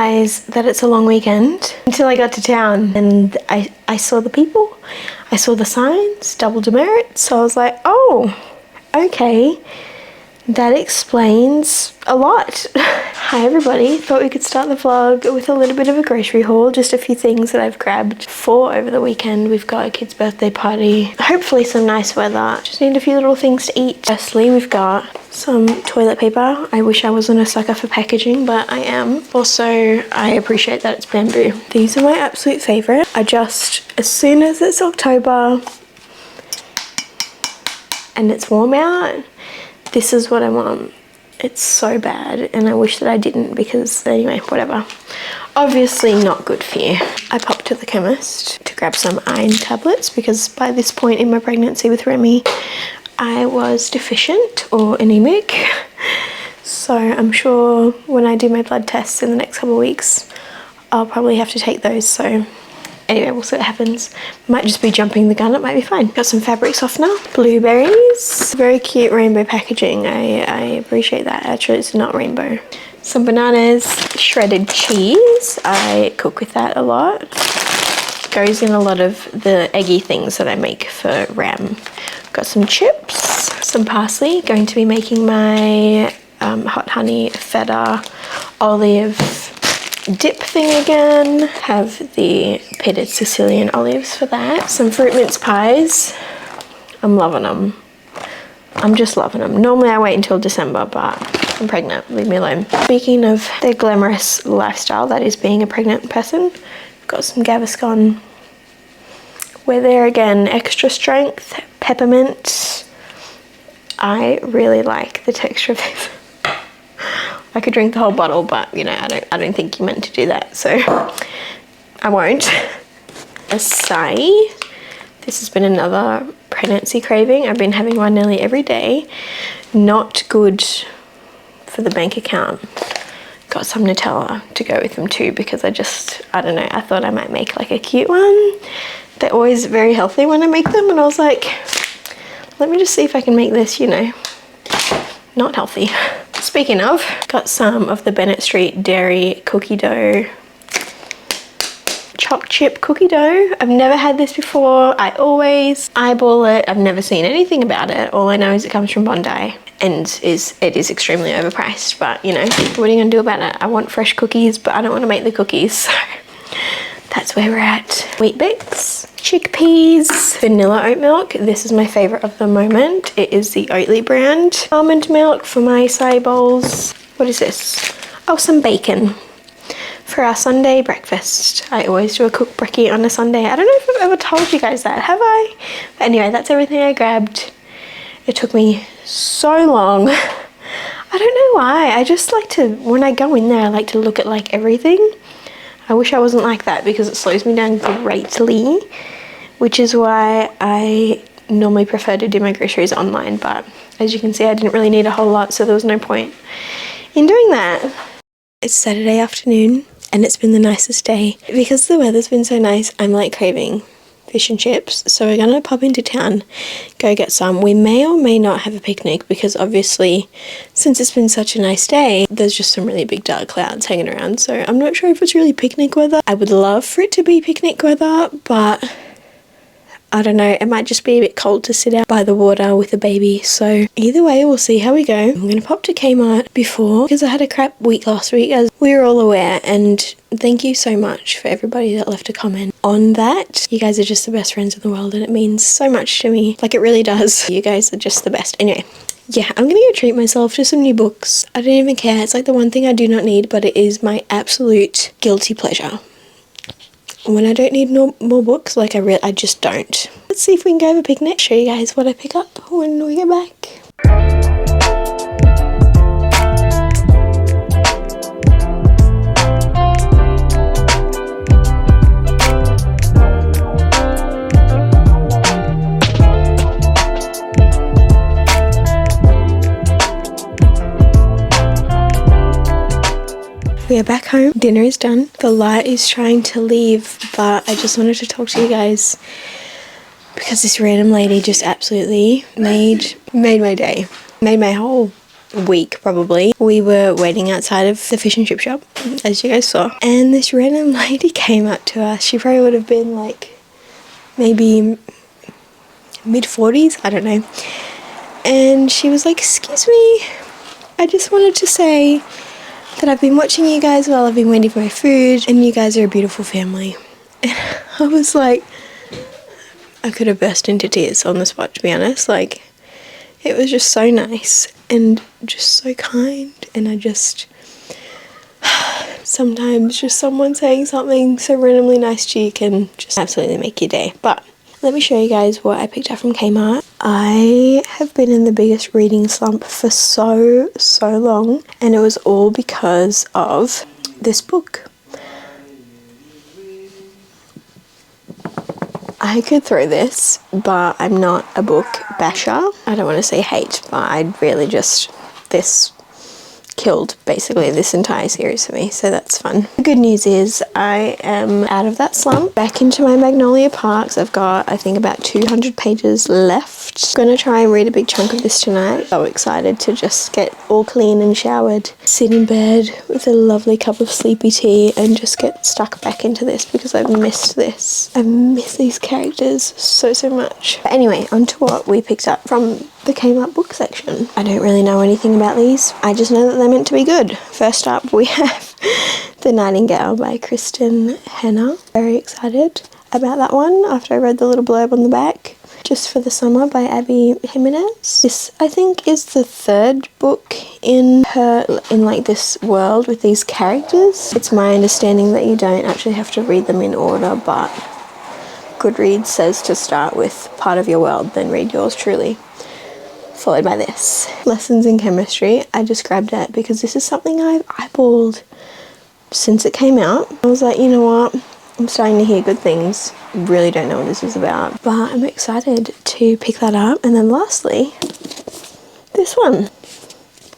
realise that it's a long weekend until I got to town and I saw the people, I saw the signs, double demerit, so I was like, oh, okay, that explains a lot. Hi everybody, thought we could start the vlog with a little bit of a grocery haul, just a few things that I've grabbed for over the weekend. We've got a kid's birthday party, hopefully some nice weather, just need a few little things to eat. Firstly, we've got some toilet paper. I wish I wasn't a sucker for packaging, but I am. Also, I appreciate that it's bamboo. These are my absolute favourite. As soon as it's October and it's warm out, this is what I want. It's so bad and I wish that I didn't, because anyway, whatever. Obviously not good for you. I popped to the chemist to grab some iron tablets because by this point in my pregnancy with Remy, I was deficient or anemic. So I'm sure when I do my blood tests in the next couple of weeks, I'll probably have to take those. So anyway, we'll see what happens. Might just be jumping the gun, it might be fine. Got some fabric softener, blueberries, very cute rainbow packaging. I appreciate that. Actually, it's not rainbow. Some bananas, shredded cheese. I cook with that a lot. Goes in a lot of the eggy things that I make for Ram. Got some chips, some parsley. Going to be making my hot honey feta olive dip thing again. Have the pitted Sicilian olives for that. Some fruit mince pies. I'm loving them. I'm just loving them. Normally I wait until December, but I'm pregnant, leave me alone. Speaking of the glamorous lifestyle that is being a pregnant person, I've got some Gaviscon. We're there again, extra strength, peppermint. I really like the texture of this. I could drink the whole bottle, but you know, I don't think you meant to do that, so I won't. Acai. This has been another pregnancy craving. I've been having one nearly every day. Not good for the bank account. Got some Nutella to go with them too, because I don't know, I thought I might make like a cute one. They're always very healthy when I make them, and I was like, let me just see if I can make this, you know, not healthy. Speaking of, got some of the Bennett Street dairy cookie dough, choc chip cookie dough. I've never had this before. I always eyeball it. I've never seen anything about it. All I know is it comes from Bondi and it is extremely overpriced, but you know, what are you gonna do about it? I want fresh cookies, but I don't want to make the cookies, so that's where we're at. Wheat Bix, chickpeas, vanilla oat milk. This is my favorite of the moment. It is the Oatly brand. Almond milk for my acai bowls. What is this? Oh, some bacon for our Sunday breakfast. I always do a cooked brekkie on a Sunday. I don't know if I've ever told you guys that, have I? But anyway, that's everything I grabbed. It took me so long. I don't know why. I just like to, when I go in there, I like to look at like everything. I wish I wasn't like that because it slows me down greatly, which is why I normally prefer to do my groceries online, but as you can see, I didn't really need a whole lot, so there was no point in doing that. It's Saturday afternoon and it's been the nicest day. Because the weather's been so nice, I'm like craving fish and chips, so we're gonna pop into town, go get some. We may or may not have a picnic because obviously since it's been such a nice day, there's just some really big dark clouds hanging around, so I'm not sure if it's really picnic weather. I would love for it to be picnic weather, but I don't know, it might just be a bit cold to sit out by the water with a baby, so either way, we'll see how we go. I'm gonna pop to Kmart before, because I had a crap week last week, as we were all aware, and thank you so much for everybody that left a comment on that. You guys are just the best friends in the world, and it means so much to me. Like, it really does. You guys are just the best. Anyway, yeah, I'm gonna go treat myself to some new books. I don't even care. It's like the one thing I do not need, but it is my absolute guilty pleasure. When I don't need more books, like I just don't. Let's see if we can go have a picnic. Show you guys what I pick up when we get back. We are back home. Dinner is done. The light is trying to leave, but I just wanted to talk to you guys because this random lady just absolutely made my day. Made my whole week probably, we were waiting outside of the fish and chip shop, as you guys saw, and this random lady came up to us. She probably would have been like maybe mid-40s, I don't know, and she was like, "Excuse me, I just wanted to say that I've been watching you guys while I've been waiting for my food, and you guys are a beautiful family." And I was like, I could have burst into tears on the spot, to be honest. Like, it was just so nice and just so kind, and I just, sometimes just someone saying something so randomly nice to you can just absolutely make your day. But let me show you guys what I picked up from Kmart. I have been in the biggest reading slump for so long, and it was all because of this book. I could throw this, but I'm not a book basher. I don't want to say hate, but I'd really just, this killed basically this entire series for me, so that's fun. The good news is I am out of that slump, back into my Magnolia Parks. I've got, I think, about 200 pages left. I'm gonna try and read a big chunk of this tonight. So excited to just get all clean and showered, sit in bed with a lovely cup of sleepy tea and just get stuck back into this because I've missed this. I've missed these characters so much. But anyway, on to what we picked up from the Kmart book section. I don't really know anything about these. I just know that they're meant to be good. First up, we have The Nightingale by Kristen Hanna. Very excited about that one after I read the little blurb on the back. Just for the Summer by Abby Jimenez. This, I think, is the third book in like this world with these characters. It's my understanding that you don't actually have to read them in order, but Goodreads says to start with part of your world, then read yours truly, followed by this. Lessons in Chemistry. I just grabbed it because this is something I've eyeballed since it came out. I was like, you know what? I'm starting to hear good things. Really don't know what this is about, but I'm excited to pick that up. And then lastly, this one.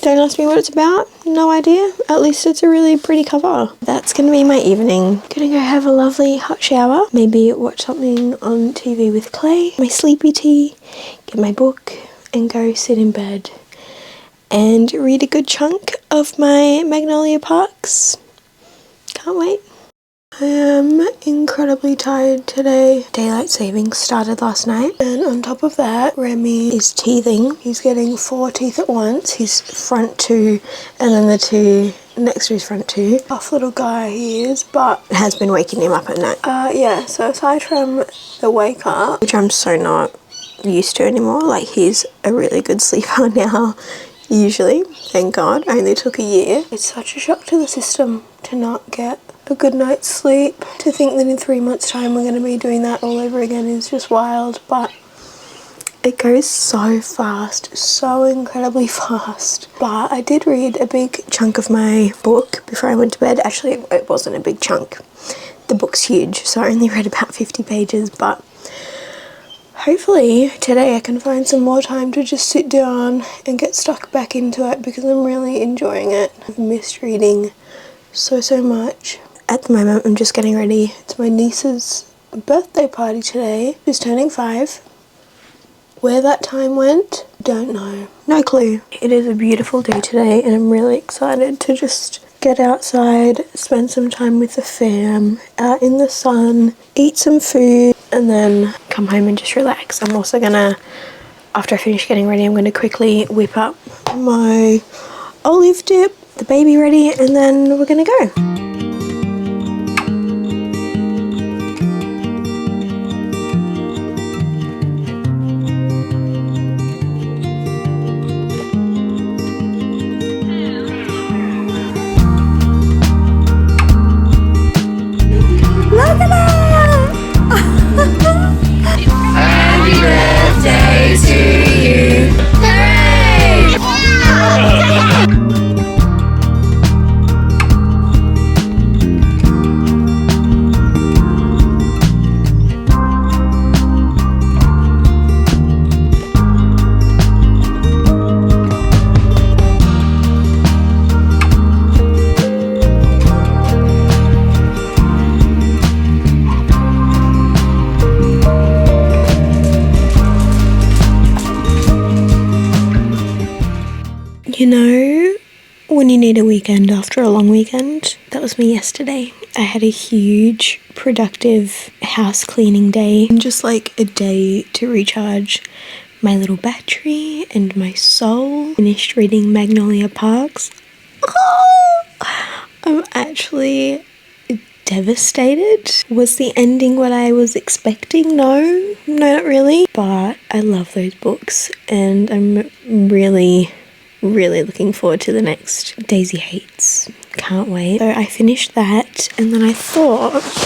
Don't ask me what it's about. No idea. At least it's a really pretty cover. That's gonna be my evening. Gonna go have a lovely hot shower. Maybe watch something on TV with Clay. My sleepy tea. Get my book and go sit in bed and read a good chunk of my Magnolia Parks. Can't wait. I am incredibly tired today. Daylight savings started last night, and on top of that, Remy is teething. He's getting 4 teeth at once. His front 2 and then the 2 next to his front 2. Tough little guy he is, but it has been waking him up at night. Yeah, so aside from the wake up, which I'm so not used to anymore, like he's a really good sleeper now, usually, thank God. Only took a year. It's such a shock to the system to not get a good night's sleep. To think that in 3 months' time we're going to be doing that all over again is just wild, but it goes so fast, so incredibly fast. But I did read a big chunk of my book before I went to bed. Actually, it wasn't a big chunk. The book's huge, so I only read about 50 pages, but hopefully today I can find some more time to just sit down and get stuck back into it because I'm really enjoying it. I've missed reading so much. At the moment, I'm just getting ready. It's my niece's birthday party today. She's turning 5. Where that time went, don't know. No clue. It is a beautiful day today, and I'm really excited to just get outside, spend some time with the fam, out in the sun, eat some food, and then come home and just relax. I'm also gonna, after I finish getting ready, I'm gonna quickly whip up my olive dip, the baby ready, and then we're gonna go. Look at that! Happy birthday to you! Hooray! when you need a weekend after a long weekend. That was me yesterday. I had a huge, productive house cleaning day and just like a day to recharge my little battery and my soul. Finished reading Magnolia Parks. Oh, I'm actually devastated. Was the ending what I was expecting? No, not really. But I love those books and I'm really looking forward to the next Daisy Hates. Can't wait. So I finished that and then I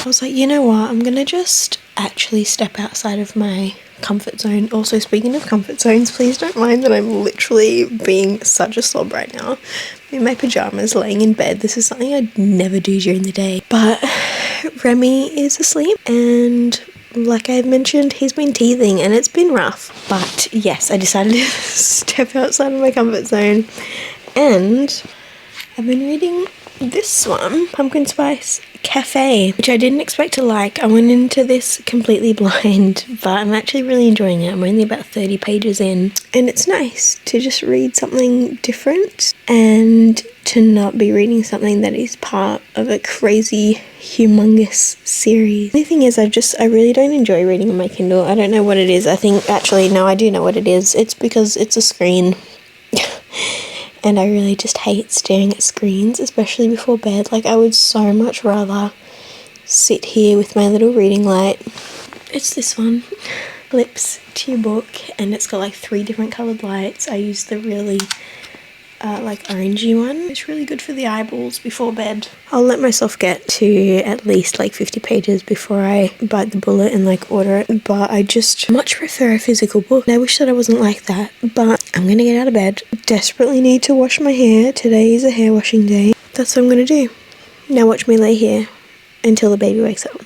was like, you know what, I'm gonna just actually step outside of my comfort zone. Also, speaking of comfort zones, please don't mind that I'm literally being such a slob right now. I'm in my pajamas laying in bed. This is something I'd never do during the day. But Remy is asleep and like I've mentioned, he's been teething and it's been rough. But yes, I decided to step outside of my comfort zone and I've been reading this one, Pumpkin Spice Cafe, which I didn't expect to like. I went into this completely blind, but I'm actually really enjoying it. I'm only about 30 pages in and it's nice to just read something different and to not be reading something that is part of a crazy, humongous series. The thing is, I really don't enjoy reading on my Kindle. I don't know what it is. I think, actually, no, I do know what it is. It's because it's a screen. And I really just hate staring at screens, especially before bed. Like, I would so much rather sit here with my little reading light. It's this one, Flips to your book, and it's got like 3 different coloured lights. I use the really like orangey one. It's really good for the eyeballs before bed. I'll let myself get to at least like 50 pages before I bite the bullet and like order it, but I just much prefer a physical book. I wish that I wasn't like that, but I'm gonna get out of bed. Desperately need to wash my hair. Today is a hair washing day. That's what I'm gonna do. Now watch me lay here until the baby wakes up.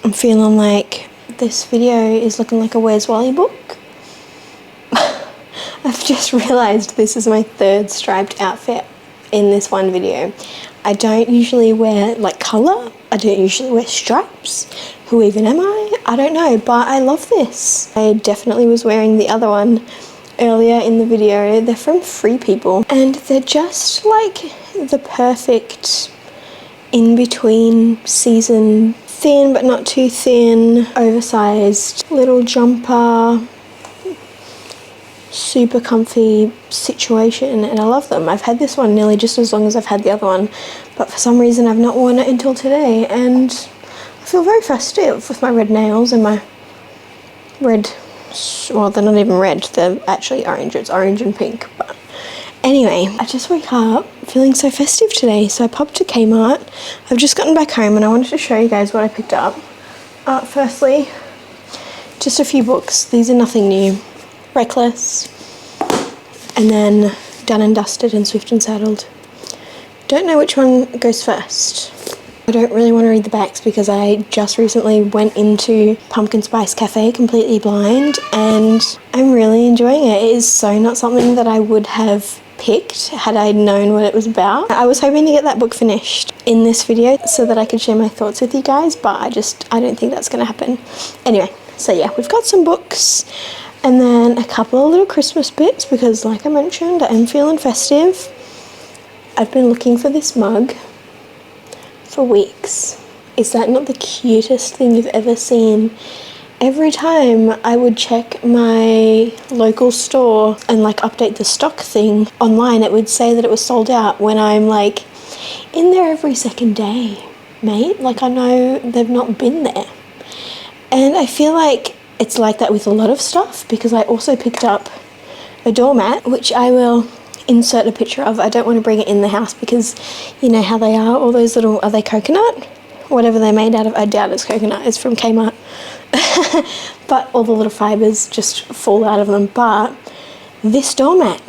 I'm feeling like this video is looking like a Where's Wally book. I've just realised this is my 3rd striped outfit in this one video. I don't usually wear like colour, I don't usually wear stripes. Who even am I? I don't know, but I love this. I definitely was wearing the other one earlier in the video. They're from Free People and they're just like the perfect in-between season, thin but not too thin, oversized little jumper, super comfy situation, and I love them. I've had this one nearly just as long as I've had the other one, but for some reason I've not worn it until today, and I feel very festive with my red nails and my red, well, they're not even red, they're actually orange. It's orange and pink, but anyway, I just woke up feeling so festive today, so I popped to Kmart. I've just gotten back home and I wanted to show you guys what I picked up. Firstly, just a few books. These are nothing new. Reckless, and then Done and Dusted and Swift and Saddled. Don't know which one goes first. I don't really want to read the backs because I just recently went into Pumpkin Spice Cafe completely blind and I'm really enjoying it. It is so not something that I would have picked had I known what it was about. I was hoping to get that book finished in this video so that I could share my thoughts with you guys, but I don't think that's going to happen. Anyway, so yeah, we've got some books. And then a couple of little Christmas bits because, like I mentioned, I am feeling festive. I've been looking for this mug for weeks. Is that not the cutest thing you've ever seen? Every time I would check my local store and like update the stock thing online, it would say that it was sold out when I'm like in there every second day, mate. Like, I know they've not been there. And I feel like it's like that with a lot of stuff because I also picked up a doormat, which I will insert a picture of. I don't want to bring it in the house because you know how they are, all those little, are they coconut? Whatever they're made out of, I doubt it's coconut, it's from Kmart. But all the little fibres just fall out of them. But this doormat,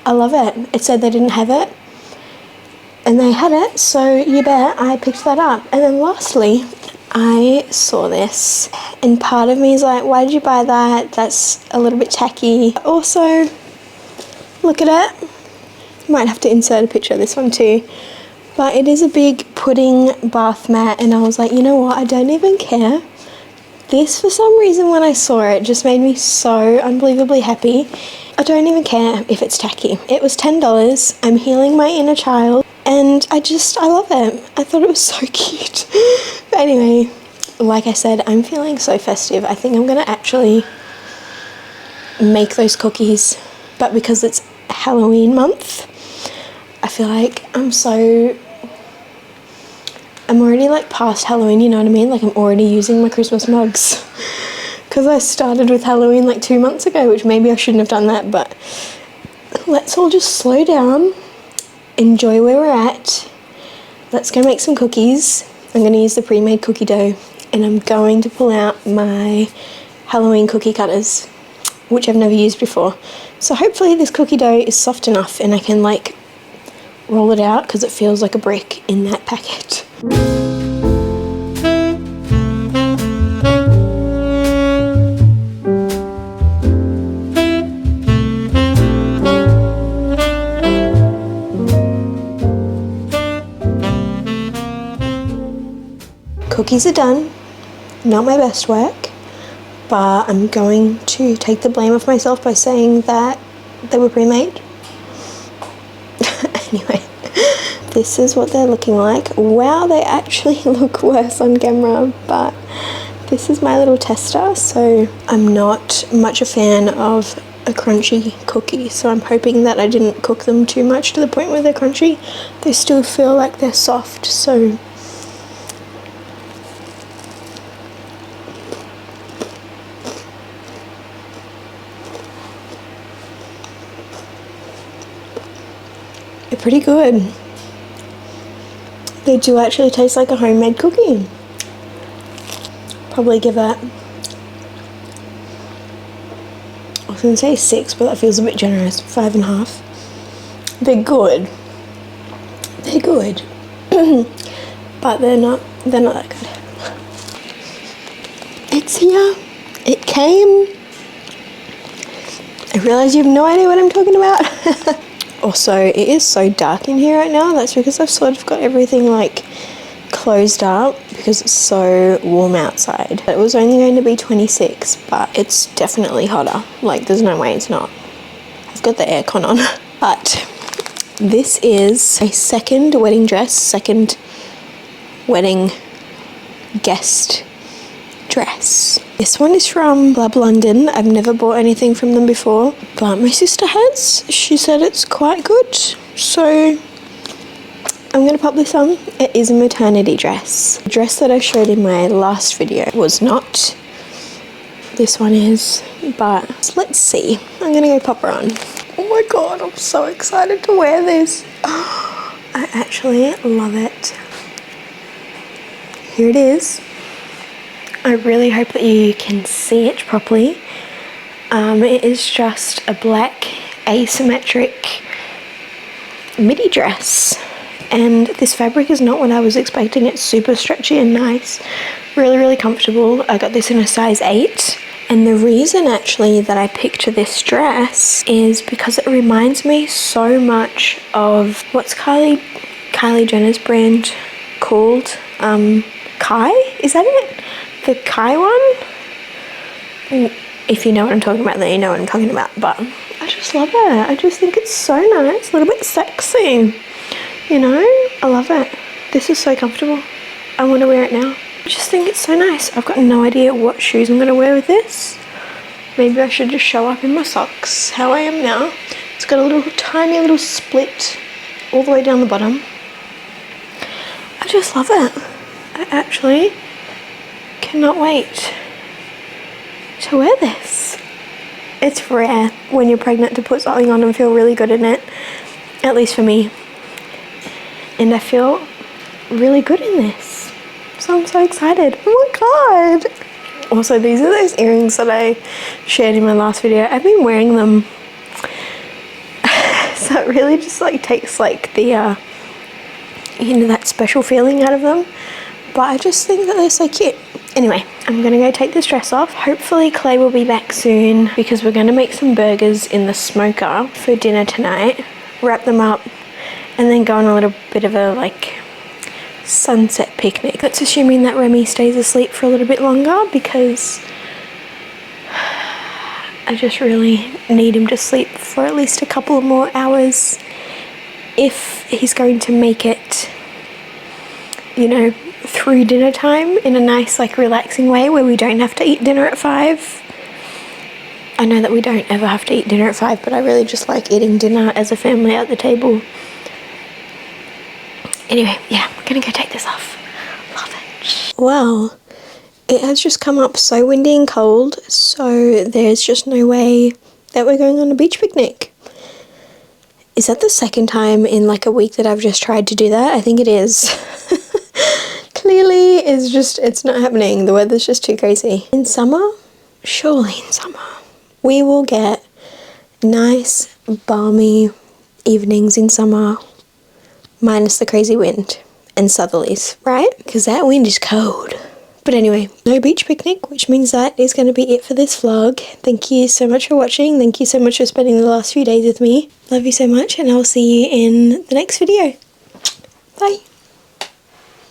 I love it. It said they didn't have it and they had it, so you bet I picked that up. And then lastly, I saw this And part of me is like, why did you buy that? That's a little bit tacky. Also, look at it. Might have to insert a picture of this one too. But it is a big pudding bath mat, and I was like, you know what? I don't even care. This, for some reason, when I saw it, just made me so unbelievably happy. I don't even care if it's tacky. It was $10. I'm healing my inner child, and I love it. I thought it was so cute. But anyway, like I said, I'm feeling so festive. I think I'm gonna actually make those cookies, but because it's Halloween month, I feel like I'm already like past Halloween, you know what I mean? Like I'm already using my Christmas mugs because I started with Halloween like 2 months ago, which maybe I shouldn't have done that, but let's all just slow down, enjoy where we're at. Let's go make some cookies. I'm going to use the pre-made cookie dough, and I'm going to pull out my Halloween cookie cutters, which I've never used before. So hopefully this cookie dough is soft enough and I can like roll it out, because it feels like a brick in that packet. Cookies are done. Not my best work, but I'm going to take the blame off myself by saying that they were pre-made. Anyway, this is what they're looking like. Wow, they actually look worse on camera, but this is my little tester. So I'm not much a fan of a crunchy cookie, so I'm hoping that I didn't cook them too much to the point where they're crunchy. They still feel like they're soft, so they're pretty good. They do actually taste like a homemade cookie. Probably give it, I was going to say 6, but that feels a bit generous. 5.5. They're good. They're good. But they're not that good. It's here. It came. I realize you have no idea what I'm talking about. Also, it is so dark in here right now. That's because I've sort of got everything like closed up because it's so warm outside. It was only going to be 26, but it's definitely hotter. Like, there's no way it's not. I've got the aircon on. But this is a second wedding dress, second wedding guest dress. This one is from Blab London. I've never bought anything from them before, but my sister has. She said it's quite good, so I'm gonna pop this on. It is a maternity dress. The dress that I showed in my last video was not. This one is, but let's see. I'm gonna go pop her on. Oh my god, I'm so excited to wear this. I actually love it. Here it is. I really hope that you can see it properly. It is just a black asymmetric midi dress, and this fabric is not what I was expecting. It's super stretchy and nice, really comfortable. I got this in a size 8, and the reason actually that I picked this dress is because it reminds me so much of, what's Kylie Jenner's brand called? Kai? Is that it? The Kai one? If you know what I'm talking about, then you know what I'm talking about. But I just love it. I just think it's so nice, a little bit sexy. You know, I love it. This is so comfortable. I want to wear it now. I just think it's so nice. I've got no idea what shoes I'm going to wear with this. Maybe I should just show up in my socks, how I am now. It's got a little tiny little split all the way down the bottom. I just love it. I actually cannot wait to wear this. It's rare when you're pregnant to put something on and feel really good in it, at least for me, and I feel really good in this, so I'm so excited. Oh my god. Also, these are those earrings that I shared in my last video. I've been wearing them so it really just like takes like the you know, that special feeling out of them. but I just think that they're so cute. Anyway, I'm gonna go take this dress off. Hopefully Clay will be back soon because we're gonna make some burgers in the smoker for dinner tonight, wrap them up, and then go on a little bit of a like sunset picnic. That's assuming that Remy stays asleep for a little bit longer because I just really need him to sleep for at least a couple more hours if he's going to make it, you know, through dinner time in a nice like relaxing way where we don't have to eat dinner at 5. I know that we don't ever have to eat dinner at 5, but I really just like eating dinner as a family at the table. Anyway, yeah, we're gonna go take this off. Love it. Well, it has just come up so windy and cold, so there's just no way that we're going on a beach picnic. Is that the second time in like a week that I've just tried to do that? I think it is. Clearly, it's not happening. The weather's just too crazy. In summer, surely in summer, we will get nice, balmy evenings in summer, minus the crazy wind and southerlies, right? Because that wind is cold. But anyway, no beach picnic, which means that is going to be it for this vlog. Thank you so much for watching. Thank you so much for spending the last few days with me. Love you so much, and I'll see you in the next video. Bye.